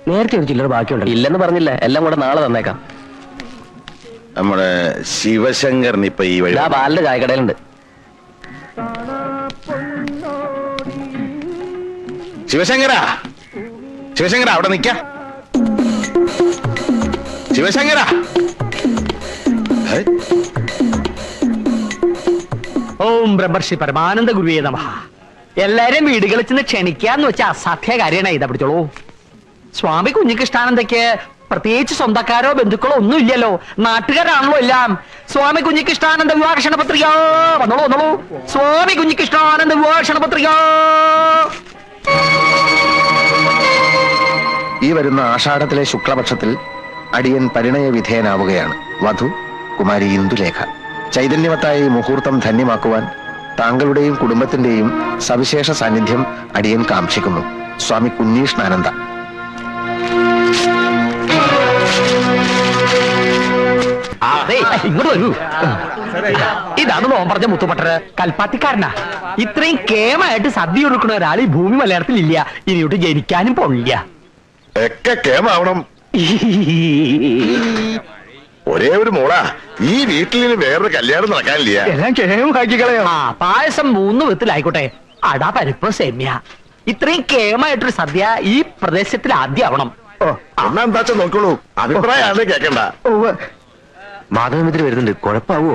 നേരത്തെ ഒരു ചില്ലറ ബാക്കിയുണ്ട്. ഇല്ലെന്ന് പറഞ്ഞില്ല, എല്ലാം കൂടെ നാളെ തന്നേക്കാം. നമ്മുടെ ശിവശങ്കറിന് ഇപ്പൊ ഈ വഴി ബാലിന്റെ ചായക്കടയിലുണ്ട്. ശിവശങ്കര, ശിവശങ്കര അവിടെ നിക്ക. ശിവശങ്കര, ഓം ബ്രഹ്മർഷി പരമാനന്ദ ഗുരുവേ നമഃ. എല്ലാരും വീടുകളിൽ ചെന്ന് ക്ഷണിക്കാന്ന് വെച്ചാൽ അസാധ്യ കാര്യമാണ്. ഇതാ പിടിച്ചോളൂ. സ്വാമി കുഞ്ഞികൃഷ്ണാനന്ദയ്ക്ക് പ്രത്യേകിച്ച് സ്വന്തക്കാരോ ബന്ധുക്കളോ ഒന്നും ഇല്ലല്ലോ, നാട്ടുകാരാണല്ലോ എല്ലാം. സ്വാമി കുഞ്ഞികൃഷ്ണാനന്ദ വിവാഹ പത്രിക വന്നോളൂ, വന്നോളൂ. സ്വാമി കുഞ്ഞികൃഷ്ണാനന്ദ വിവാഹ പത്രിക. ഈ വരുന്ന ആഷാഢത്തിലെ ശുക്ലപക്ഷത്തിൽ അടിയൻ പരിണയ വിധേയനാവുകയാണ്. വധു കുമാരി ഇന്ദുലേഖ. ചൈതന്യവത്തായ ഈ മുഹൂർത്തം ധന്യമാക്കുവാൻ താങ്കളുടെയും കുടുംബത്തിന്റെയും സവിശേഷ സാന്നിധ്യം അടിയൻ കാംക്ഷിക്കുന്നു. സ്വാമി കുഞ്ഞീഷ്ണാനന്ദ. ഇങ്ങോട്ട് വരൂ. ഇതാണ് നോൻ പറഞ്ഞ മുത്തുപട്ടര്, കൽപ്പാത്തിക്കാരനാ. ഇത്രയും കേമായിട്ട് സദ്യ ഒരുക്കുന്ന ഒരാൾ ഈ ഭൂമി മലയാളത്തിൽ ഇല്ല. ഇനിയോട്ട് ജനിക്കാനും പോണില്ല. ഒക്കെ കേമാവണം. ഒരേ ഒരു മോളാ ഈ വീട്ടിൽ വേറൊരു കല്യാണം നടക്കാനില്ല. എല്ലാം കേമാക്കിക്കളയോ. പായസം 3 വിധത്തിലായിക്കോട്ടെ. അടാ, പരിപ്പ്, സേമ്യ. ഇത്രയും കേമായിട്ടൊരു സദ്യ ഈ പ്രദേശത്തിൽ ആദ്യം ആവണം. എന്നാ എന്താച്ചാ നോക്കോളൂ, അഭിപ്രായമാണ് കേക്കണ്ട. മാധവമിതിൽ വരുന്നുണ്ട്, കുഴപ്പാവോ?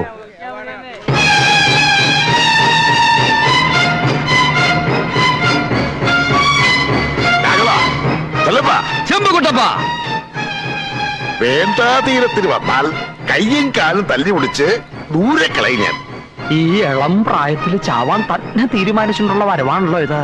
വേണ്ടാതീരത്തിന് വന്നാൽ കയ്യും കാലും തല്ലി മുടിച്ച് ദൂരെ കളയും ഞാൻ. ഈ ഇളം പ്രായത്തിൽ ചാവാൻ തന്നെ തീരുമാനിച്ചിട്ടുള്ള വരവാണല്ലോ ഇത്.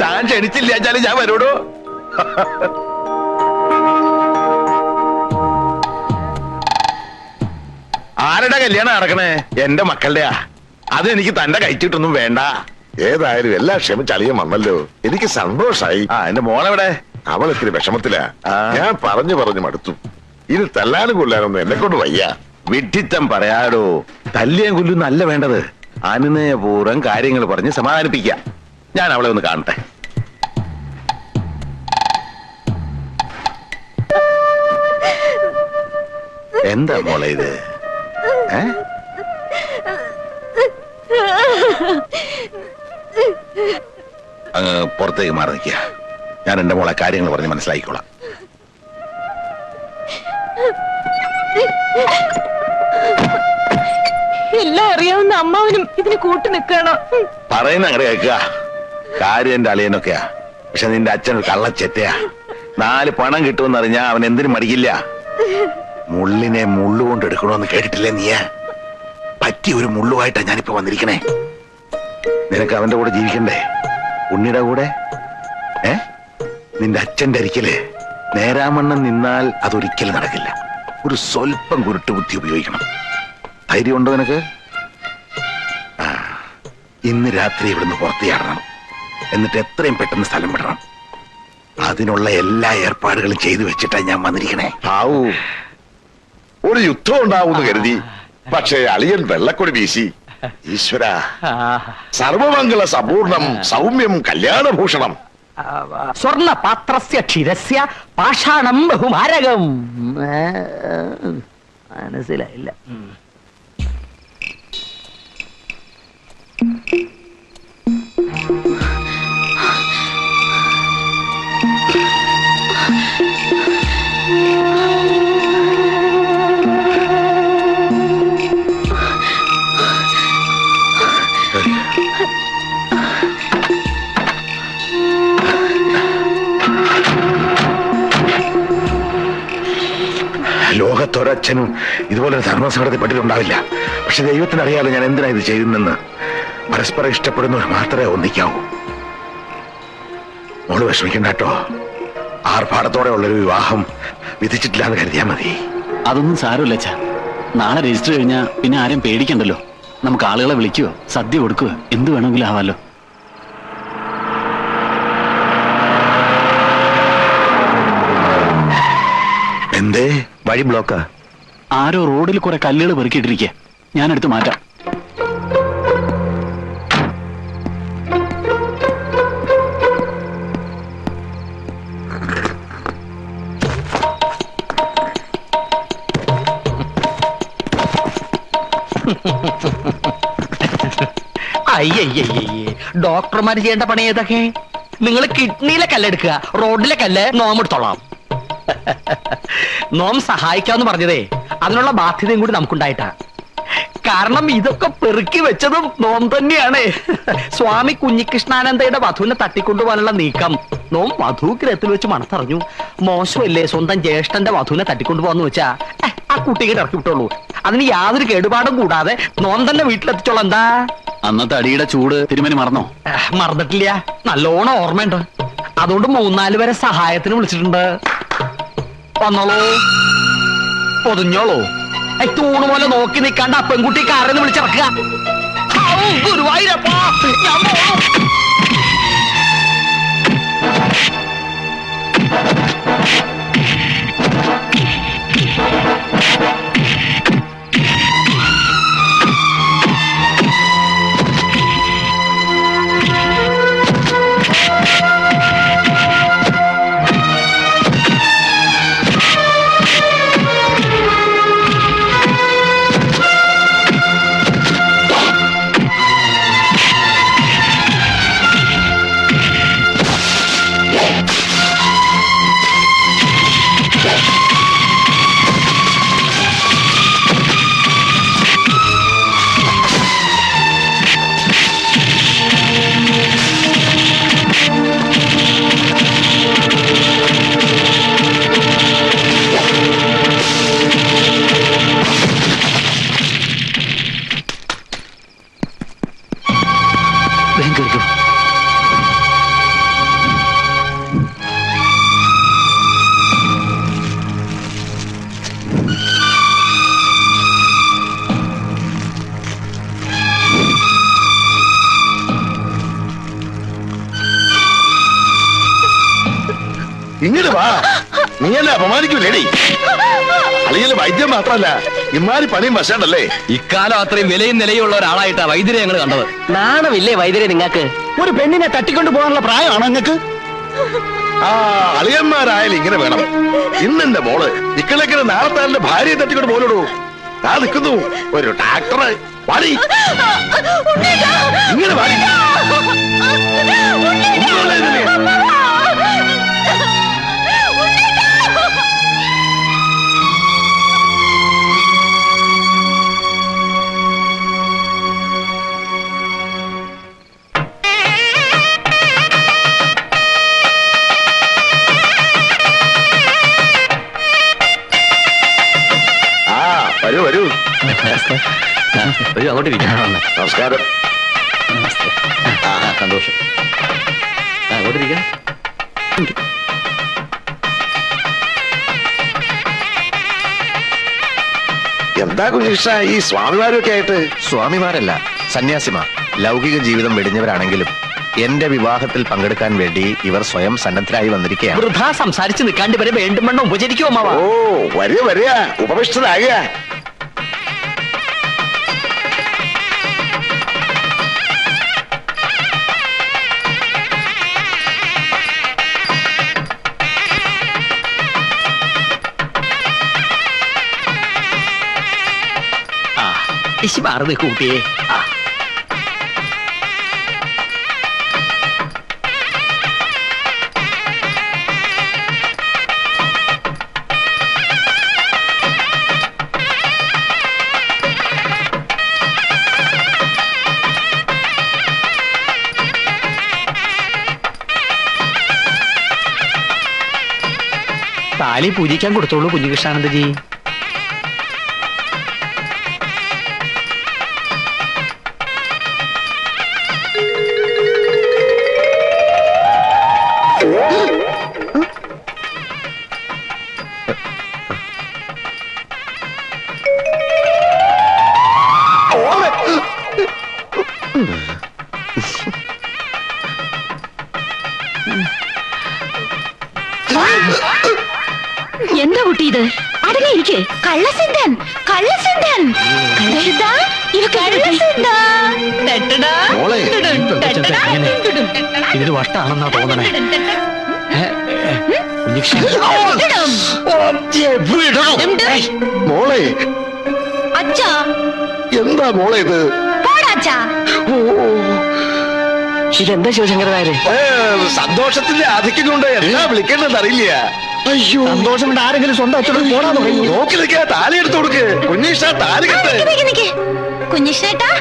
താൻ ക്ഷണിച്ചില്ല ഞാൻ വരൂടോ. ആരുടെ കല്യാണം നടക്കണേ? എന്റെ മക്കളുടെയാ. അതെനിക്ക് തന്റെ കഴിച്ചിട്ടൊന്നും വേണ്ട. ഏതായാലും എല്ലാം ക്ഷമിച്ചളിയും വന്നല്ലോ, എനിക്ക് സന്തോഷായി. എന്റെ മോളെവിടെ? അവൾ ഇത്തിരി വിഷമത്തിലാ. ഞാൻ പറഞ്ഞു മടുത്തു. ഇത് തല്ലാനും കൊല്ലാനൊന്നും എന്നെ കൊണ്ട് വയ്യ. വിഡ്ഢിത്തം പറയാടോ. തല്ലിയും കൊല്ലും നല്ല വേണ്ടത്. അനുനയപൂർവ്വം കാര്യങ്ങൾ പറഞ്ഞ് സമാധാനിപ്പിക്കാം. ഞാൻ അവളെ ഒന്ന് കാണട്ടെ. എന്താ മോളെ ഇത്? അങ്ങ് പുറത്തേക്ക് മാറി നിൽക്കുക. ഞാൻ എന്റെ മോളെ കാര്യങ്ങൾ പറഞ്ഞ് മനസ്സിലാക്കിക്കോളാം. എല്ലാം അറിയാവുന്ന അമ്മാവനും ഇതിന് കൂട്ടു നിൽക്കണം. പറയുന്ന അങ്ങനെ കേൾക്കുക. കാര്യം എന്റെ അളിയനൊക്കെയാ. പക്ഷെ നിന്റെ അച്ഛൻ ഒരു കള്ളച്ചെറ്റയാ. 4 പണം കിട്ടുമെന്ന് അറിഞ്ഞാ അവൻ എന്തിനും മടിക്കില്ല. മുള്ളിനെ മുള്ളുകൊണ്ട് എടുക്കണമെന്ന് കേട്ടിട്ടില്ലേ നീയാ? പറ്റിയ ഒരു മുള്ളുമായിട്ടാ ഞാനിപ്പോ വന്നിരിക്കണേ. നിനക്ക് അവന്റെ കൂടെ ജീവിക്കണ്ടേ? ഉണ്ണിയുടെ കൂടെ. നിന്റെ അച്ഛന്റെ അരിക്കല് നേരാമണ്ണം നിന്നാൽ അതൊരിക്കലും നടക്കില്ല. ഒരു സ്വല്പം കുരുട്ടുബുദ്ധി ഉപയോഗിക്കണം. ധൈര്യമുണ്ടോ നിനക്ക്? ഇന്ന് രാത്രി ഇവിടുന്ന് പുറത്തിയാടണം. എന്നിട്ട് എത്രയും പെട്ടെന്ന് സ്ഥലം വിടണം. അതിനുള്ള എല്ലാ ഏർപ്പാടുകളും ചെയ്തു വെച്ചിട്ടാ ഞാൻ വന്നിരിക്കണേ. ആവൂ, ഒരു യുദ്ധം ഉണ്ടാവുമെന്ന് കരുതി. പക്ഷേ അളിയൻ വെള്ളക്കൊടി വീശി. ഈശ്വര, സർവമംഗള സപൂർണം സൗമ്യം കല്യാണഭൂഷണം. സ്വർണ്ണ പാത്രസ്യ ക്ഷീരസ്യ പാഷാണം ബഹുമാരകം. മനസ്സിലായില്ല. ലോകത്തൊരച്ഛനും ഇതുപോലൊരു ധർമ്മസങ്കടത്തിൽ പെട്ടിട്ടുണ്ടാവില്ല. പക്ഷെ ദൈവത്തിനറിയാതെ ഞാൻ എന്തിനാ ഇത് ചെയ്തെന്ന്. പരസ്പരം ഇഷ്ടപ്പെടുന്നവർ മാത്രമേ ഒന്നിക്കാവൂ. മോള് വിഷമിക്കണ്ട കേട്ടോ. ആർഭാടത്തോടെ ഉള്ളൊരു വിവാഹം വിധിച്ചിട്ടില്ലാന്ന് കരുതിയാ മതി. അതൊന്നും സാരമില്ല അച്ഛാ. നാളെ രജിസ്റ്റർ കഴിഞ്ഞാ പിന്നെ ആരും പേടിക്കണ്ടല്ലോ. നമുക്ക് ആളുകളെ വിളിക്കുകയോ സദ്യ കൊടുക്കുകയോ എന്ത് വേണമെങ്കിലും ആവാലോ. വഴി ബ്ലോക്കാ. ആരോ റോഡിൽ കുറെ കല്ലുകൾ പെറുക്കിയിട്ടിരിക്കുക. ഞാനെടുത്ത് മാറ്റാം. അയ്യയ്യേ, ഡോക്ടർമാർ ചെയ്യേണ്ട പണി ഏതൊക്കെ? നിങ്ങൾ കിഡ്നിയിലെ കല്ലെടുക്കുക, റോഡിലെ കല്ല് നോം എടുത്തോളാം. നോം സഹായിക്കാന്ന് പറഞ്ഞതേ അതിനുള്ള ബാധ്യതയും കൂടി നമുക്കുണ്ടായിട്ടാ. കാരണം ഇതൊക്കെ പെറുക്കി വെച്ചതും നോം തന്നെയാണ്. സ്വാമി കുഞ്ഞികൃഷ്ണാനന്ദയുടെ വധുവിനെ തട്ടിക്കൊണ്ടുപോകാനുള്ള നീക്കം നോം വധുഗ്രഹത്തിൽ വെച്ച് മണത്തറിഞ്ഞു. മോശമല്ലേ സ്വന്തം ജ്യേഷ്ഠന്റെ വധുവിനെ തട്ടിക്കൊണ്ടുപോകാന്ന് വെച്ചാ ആ കുട്ടികളെ ഇറക്കി വിട്ടോളൂ. അതിന് യാതൊരു കേടുപാടും കൂടാതെ നോം തന്നെ വീട്ടിലെത്തിച്ചോളാം. എന്താ അന്നത്തെ അടിയുടെ ചൂട് തിരുമേനി മറന്നോ? മറന്നിട്ടില്ല, നല്ലോണം ഓർമ്മയുണ്ട്. അതുകൊണ്ട് 3-4 പേരെ സഹായത്തിന് വിളിച്ചിട്ടുണ്ട്. വന്നോളൂ, പൊതിഞ്ഞോളൂ. തൂണ് പോലെ നോക്കി നിൽക്കാണ്ട് ആ പെൺകുട്ടി കാറിന്ന് വിളിച്ചിറക്കുക. ഗുരുവായൂരപ്പാ, ഞാൻ പോണു. ഇങ്ങോട്ട് വാ. നീയല്ലേ അപമാനിക്കൂലേടി? അളിയല് വൈദ്യം മാത്രല്ല ഇമാരി പണിയും വശണ്ടല്ലേ. ഇക്കാലം അത്രയും വിലയും നിലയുള്ള ഒരാളായിട്ടാ വൈദ്യരെ ഞങ്ങൾ കണ്ടത്. നാണമില്ലേ വൈദ്യരെ നിങ്ങൾക്ക്? ഒരു പെണ്ണിനെ തട്ടിക്കൊണ്ടു പോകാനുള്ള പ്രായമാണോ നിങ്ങൾക്ക്? ആ അളിയന്മാരായാലും ഇങ്ങനെ വേണം. ഇന്നെന്റെ മോള് ഇക്കളക്കിന് നാളത്തെ ഭാര്യയെ തട്ടിക്കൊണ്ട് പോലോടൂ. ആ നിൽക്കുന്നു ഒരു ട്രാക്ടറ്. വാടി ഇങ്ങനെ വാടി. ഒന്നുമില്ല ഇതിന്. വരൂ വരൂ. അങ്ങോട്ടിരിക്കാം. നമസ്കാരം. സന്തോഷം. അങ്ങോട്ടിരിക്കാം. എന്താ കുഞ്ഞിഷ ഈ സ്വാമിമാരൊക്കെ ആയിട്ട്? സ്വാമിമാരല്ല, സന്യാസിമാർ. ലൗകിക ജീവിതം വെടിഞ്ഞവരാണെങ്കിലും എന്റെ വിവാഹത്തിൽ പങ്കെടുക്കാൻ വേണ്ടി ഇവർ സ്വയം സന്നദ്ധരായി വന്നിരിക്കുകയാണ്. വൃഥാ സംസാരിച്ച് നിൽക്കാണ്ട് ഇവരെ വേണ്ടും വേണ്ട ഉപചരിക്കുമോ അമ്മാവ? ഓ വരിക വരിക, ഉപവിഷ്ടനാകുക. മാറുന്നേ കൂട്ടിയേ. താലി പൂജിക്കാൻ കൊടുത്തോളൂ കുഞ്ഞികൃഷ്ണാനന്ദജി. എന്താ കുട്ടി ഇത്? അടങ്ങിയിരിക്കെ. കള്ളസിദ്ധൻ, കള്ളസിദ്ധൻ, കള്ളസിദ്ധ, ഇവ കള്ളസിദ്ധ. തെട്ടടാ, മോളെ. തെട്ടടാ, ഇതിന് വട്ടാണെന്നാ തോന്നണേ. മോളെ അച്ഛാ, എന്താ മോളെ ഇത്? പോടാച്ചാ. ഇതെന്താ ശിവശങ്കര നായരെ? സന്തോഷത്തിന്റെ ആധിക്യമുണ്ട് എന്താ വിളിക്കേണ്ടത് അറിയില്ല. അയ്യോ, സന്തോഷം കൊണ്ട് ആരെങ്കിലും സ്വന്തം അച്ഛനോട് പോടാൻ തുടങ്ങി. നോക്കി നിൽക്കാ, താലി എടുത്തു കൊടുക്ക്. കുഞ്ഞീഷ താലി കെട്ട്. കുഞ്ഞിഷ്ണേട്ടാ,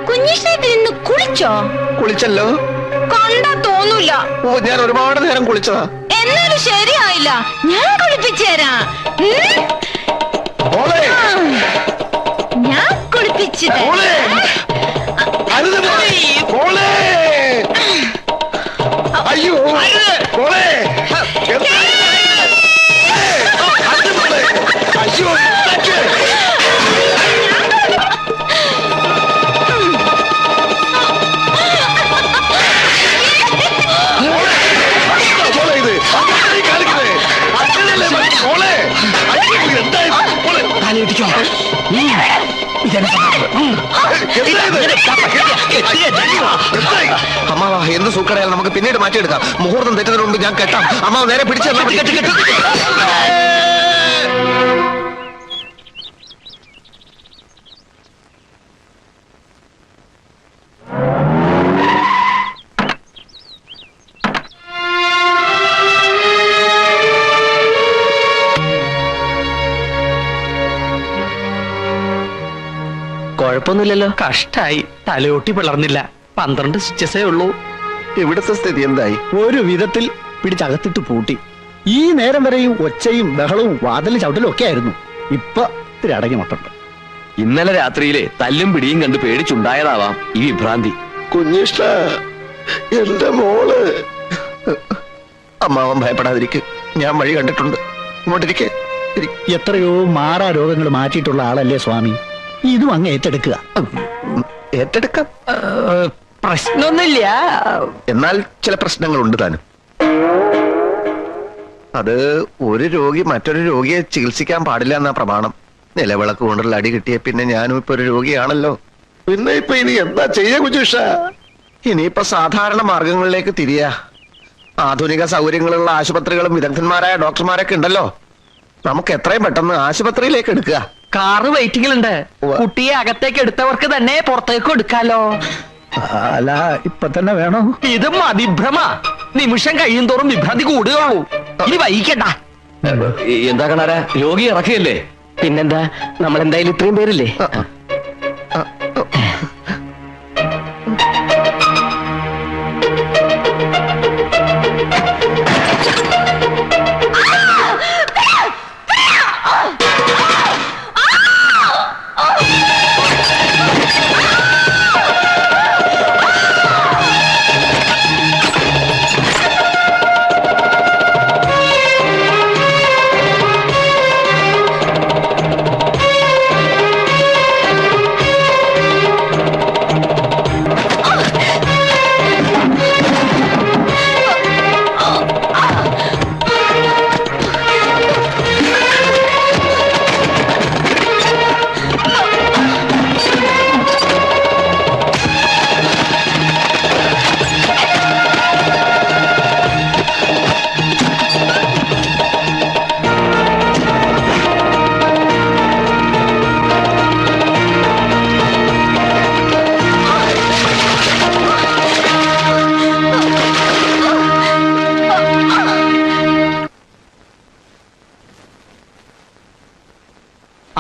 കുഞ്ഞിഷ്ണേട്ടൻ ഇന്ന് കുളിച്ചോ? കുളിച്ചല്ലോ. കണ്ടാ തോന്നൂല. ഓ, ഞാൻ ഒരുപാട് നേരം കുളിച്ചതാ. എന്നാലും ശരിയായില്ല, ഞാൻ കുളിപ്പിച്ചു തരാം. മോളെ, ഞാൻ കുളിപ്പിച്ചു മോളെ, അരുത് മോളെ. മോളെ, അയ്യോ മോളെ, എന്താ ഇത്? അരുത് മോളെ. അയ്യോ ഇതൊക്കെ. മോളെ, ഇത് അങ്ങനെ കാണിക്കണേ. അങ്ങനെയല്ലേ മോളെ. അയ്യോ, എന്താ ഇത്? മോളെ, അമ്മാവാ, എന്ത് സൂക്കടയാൽ നമുക്ക് പിന്നീട് മാറ്റിയെടുക്കാം. മുഹൂർത്തം തെറ്റുന്നതിന് മുമ്പ് ഞാൻ കെട്ടാം. അമ്മാവ് നേരെ പിടിച്ചു. കുഴപ്പമൊന്നുമില്ലല്ലോ. കഷ്ടായി, തലയോട്ടി പിളർന്നില്ല. 12 സ്റ്റിച്ചസേ ഉള്ളൂ. ഇവിടുത്തെ സ്ഥിതി എന്തായി? ഒരു വിധത്തിൽ പിടിച്ചകത്തിട്ട് പൂട്ടി. ഈ നേരം വരെയും ഒച്ചയും ബഹളവും വാതിലും ചവിട്ടലും ഒക്കെ ആയിരുന്നു. ഇപ്പൊ ഇത്തിരി അടങ്ങി മട്ടുണ്ട്. ഇന്നലെ രാത്രിയിലെ തല്ലും പിടിയും കണ്ട് പേടിച്ചുണ്ടായതാവാം ഈ വിഭ്രാന്തി. കുഞ്ഞിഷ്ട, എന്റെ മോള്. അമ്മാവൻ ഭയപ്പെടാതിരിക്കെ, ഞാൻ വഴി കണ്ടിട്ടുണ്ട്. ഇങ്ങോട്ടിരിക്കെ. എത്രയോ മാറാ രോഗങ്ങൾ മാറ്റിയിട്ടുള്ള ആളല്ലേ സ്വാമി. ഇതും അങ്ങ് ഏറ്റെടുക്കുക. ഏറ്റെടുക്കാം. പ്രശ്നമൊന്നുമില്ല. എന്നാൽ ചില പ്രശ്നങ്ങളുണ്ട് താനും. അത് ഒരു രോഗി മറ്റൊരു രോഗിയെ ചികിത്സിക്കാൻ പാടില്ല എന്നാ പ്രമാണം. നിലവിളക്ക് കൊണ്ടുള്ള അടി കിട്ടിയ പിന്നെ ഞാനും ഇപ്പൊ ഒരു രോഗിയാണല്ലോ. പിന്നെ ഇപ്പൊ ഇനി എന്താ ചെയ്യാ കുഞ്ഞീഷ? ഇനിയിപ്പൊ സാധാരണ മാർഗങ്ങളിലേക്ക് തിരിയാ. ആധുനിക സൗകര്യങ്ങളുള്ള ആശുപത്രികളും വിദഗ്ധന്മാരായ ഡോക്ടർമാരൊക്കെ ഉണ്ടല്ലോ. നമുക്ക് എത്രയും പെട്ടെന്ന് ആശുപത്രിയിലേക്ക് എടുക്കുക. കാറ് വെയിറ്റിംഗിലുണ്ട്. ഉവ്വ. കുട്ടിയെ അകത്തേക്ക് എടുത്തവർക്ക് തന്നെ പുറത്തേക്ക് എടുക്കാലോ. അല്ല, ഇപ്പൊ തന്നെ വേണോ? ഇത് മതിഭ്രമ. നിമിഷം കഴിയും തോറും വിഭ്രാന്തി കൂടുകയുള്ളൂ. ഇനി വൈകിക്കണ്ട. എന്താ കണാര, രോഗി ഇറക്കിയല്ലേ? പിന്നെന്താ, നമ്മൾ എന്തായാലും ഇത്രയും പേരില്ലേ.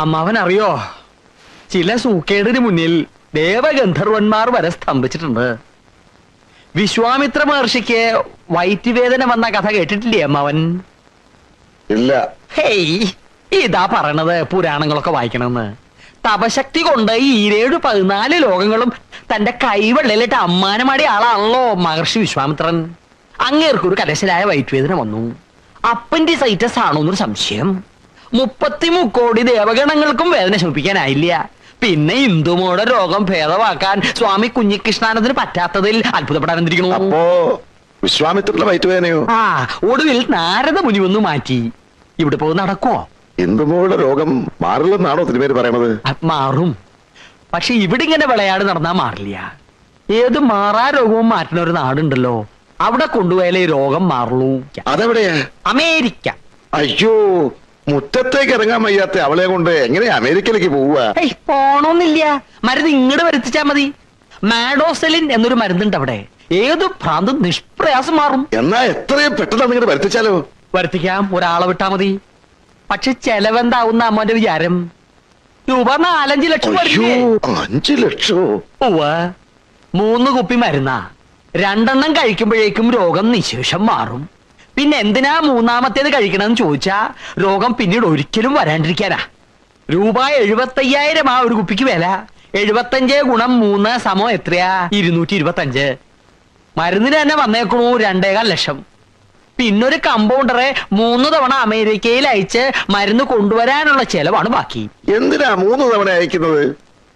അമ്മാവൻ അറിയോ, ചില സൂക്കേടിന് മുന്നിൽ ദേവഗന്ധർവന്മാർ വരെ സ്തംഭിച്ചിട്ടുണ്ട്. വിശ്വാമിത്ര മഹർഷിക്ക് വയറ്റുവേദന വന്ന കഥ കേട്ടിട്ടില്ലേ അമ്മാവൻ? ഇല്ല. ഹേയ്, ഇതാ പറയണത് പുരാണങ്ങളൊക്കെ വായിക്കണമെന്ന്. തപശക്തി കൊണ്ട് ഈ 14 ലോകങ്ങളും തന്റെ കൈവെള്ളയിലിട്ട് അമ്മാനമാടിയ ആളാണല്ലോ മഹർഷി വിശ്വാമിത്രൻ. അങ്ങേർക്കൊരു കലശലായ വയറ്റുവേദന വന്നു. അപ്പൻഡിസൈറ്റസ് ആണോ എന്നൊരു സംശയം. 33 കോടി ദേവഗണങ്ങൾക്കും വേദന ശമിപ്പിക്കാനായില്ല. പിന്നെ ഇന്ദുമോടെ രോഗം ഭേദമാക്കാൻ സ്വാമി കുഞ്ഞികൃഷ്ണാനന്ദന് പറ്റാത്തതിൽ അത്ഭുതപ്പെടാനെന്തിരിക്കണു. അപ്പോ വിശ്വാമിത്രന്റെ വയറ്റുവേദനയോ? ഒടുവിൽ നാരദ മുനി ഒന്ന് മാറ്റി. ഇവിടെ പോയി നടക്കുവോ? ഇന്ദുമോളുടെ രോഗം മാറില്ലെന്നാണോ തിരുമേനി പറയണത്? മാറും. പക്ഷെ ഇവിടെ ഇങ്ങനെ വിളയാട് നടന്നാ മാറില്ല. ഏത് മാറാ രോഗവും മാറ്റുന്ന ഒരു നാടുണ്ടല്ലോ, അവിടെ കൊണ്ടുപോയാലേ ഈ രോഗം മാറുള്ളൂ. അതെവിടെയാ? അമേരിക്ക. അയ്യോ, മുറ്റത്തേക്ക് ഇറങ്ങാൻ വയ്യാത്ത അവളെ കൊണ്ട് എങ്ങനെ അമേരിക്കയിലേക്ക് പോവുക? പോണോന്നില്ല, മരുന്ന് ഇങ്ങോട്ട് വരുത്തിച്ചാ മതി. മാഡോസെലിൻ എന്നൊരു മരുന്നുണ്ട് അവിടെ. ഏത് ഭ്രാന്തും നിഷ്പ്രയാസം മാറും. എന്നാ എത്രയും പെട്ടെന്ന് നിങ്ങടെ വരുത്തിച്ചാലോ? വരുത്തിക്കാം, ഒരാളെ വിട്ടാ മതി. പക്ഷെ ചെലവെന്താവുന്ന അമ്മന്റെ വിചാരം? രൂപ 4-5 ലക്ഷം അയ്യോ, വരില്ലേ? 5 ലക്ഷോ? 3 കുപ്പി മരുന്നാ. 2 എണ്ണം കഴിക്കുമ്പോഴേക്കും രോഗം നിശേഷം മാറും. പിന്നെ എന്തിനാ 3-ാമത്തേത് കഴിക്കണമെന്ന് ചോദിച്ചാ രോഗം പിന്നീട് ഒരിക്കലും വരാണ്ടിരിക്കാനാ. രൂപ 75,000 ആ ഒരു കുപ്പിക്ക് വില. 75 ഗുണം 3 സമം എത്രയാ? 225. മരുന്നിന് തന്നെ വന്നേക്കണു 2.25 ലക്ഷം. പിന്നൊരു കമ്പൗണ്ടറെ 3 തവണ അമേരിക്കയിൽ അയച്ച് മരുന്ന് കൊണ്ടുവരാനുള്ള ചെലവാണ് ബാക്കി. എന്തിനാ 3 തവണ അയക്കുന്നത്?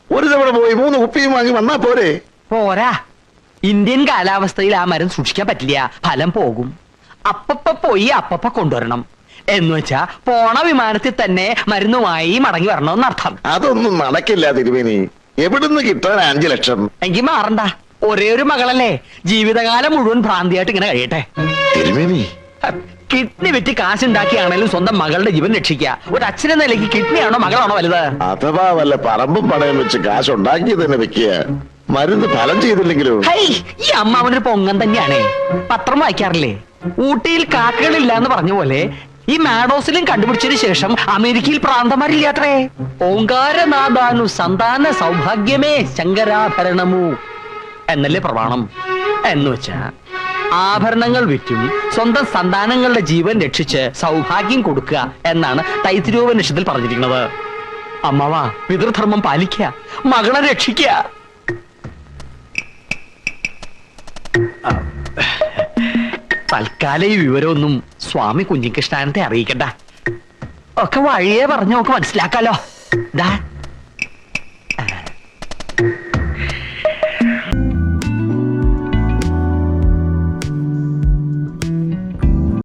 ഒരു തവണ പോയി 3 കുപ്പിയും വാങ്ങി വന്നാ പോരെ? പോരാ, ഇന്ത്യൻ കാലാവസ്ഥയിൽ ആ മരുന്ന് സൂക്ഷിക്കാൻ പറ്റില്ല, ഫലം പോകും. അപ്പപ്പ പോയി അപ്പപ്പ കൊണ്ടുവരണം. എന്ന് വെച്ചാ പോണ വിമാനത്തിൽ തന്നെ മരുന്നുമായി മടങ്ങി വരണമെന്നർത്ഥം. അതൊന്നും നടക്കില്ല തിരുമേനി. എവിടുന്ന് കിട്ടാൻ 5 ലക്ഷം? എങ്കിൽ മാറണ്ട, ഒരേ ഒരു മകളല്ലേ, ജീവിതകാലം മുഴുവൻ ഭ്രാന്തിയായിട്ട് ഇങ്ങനെ കഴിയട്ടെ. തിരുമേനി, കിഡ്നി വിറ്റ് കാശുണ്ടാക്കിയാണേലും സ്വന്തം മകളുടെ ജീവൻ രക്ഷിക്കുക. ഒരു അച്ഛനെ നിലയ്ക്ക് കിഡ്നിയാണോ മകളാണോ വലുത്? അഥവാ വല്ല പറമ്പും പണയം വെച്ച് കാശുണ്ടാക്കി തന്നെ വെക്കുക. മരുന്ന് ഫലം ചെയ്തില്ലെങ്കിലോ? ഹൈ, ഈ അമ്മ അവനൊരു പൊങ്ങൻ തന്നെയാണേ. പത്രം വായിക്കാറില്ലേ? ഊട്ടിയിൽ കാക്കകളില്ല എന്ന് പറഞ്ഞ പോലെ ഈ മാഡോസിലും കണ്ടുപിടിച്ചതിന് ശേഷം അമേരിക്കയിൽ പ്രാന്തമാരില്ലാത്രേ. ഓങ്കാരനാഥാനു സന്താന സൗഭാഗ്യമേ ശങ്കരാഭരണമു എന്നല്ലേ പ്രമാണം. എന്ന് വെച്ചാ ആഭരണങ്ങൾ വിറ്റും സ്വന്തം സന്താനങ്ങളുടെ ജീവൻ രക്ഷിച്ച് സൗഭാഗ്യം കൊടുക്കുക എന്നാണ് തൈത്തിരീയോപനിഷത്തിൽ പറഞ്ഞിരിക്കുന്നത്. അമ്മവാ, പിതൃധർമ്മം പാലിക്കുക, മകളെ രക്ഷിക്കുക. തൽക്കാലം ഈ വിവരമൊന്നും സ്വാമി കുഞ്ഞികൃഷ്ണാനത്തെ അറിയിക്കണ്ട. ഒക്കെ വഴിയേ പറഞ്ഞ് നമുക്ക് മനസ്സിലാക്കാലോ. ദാ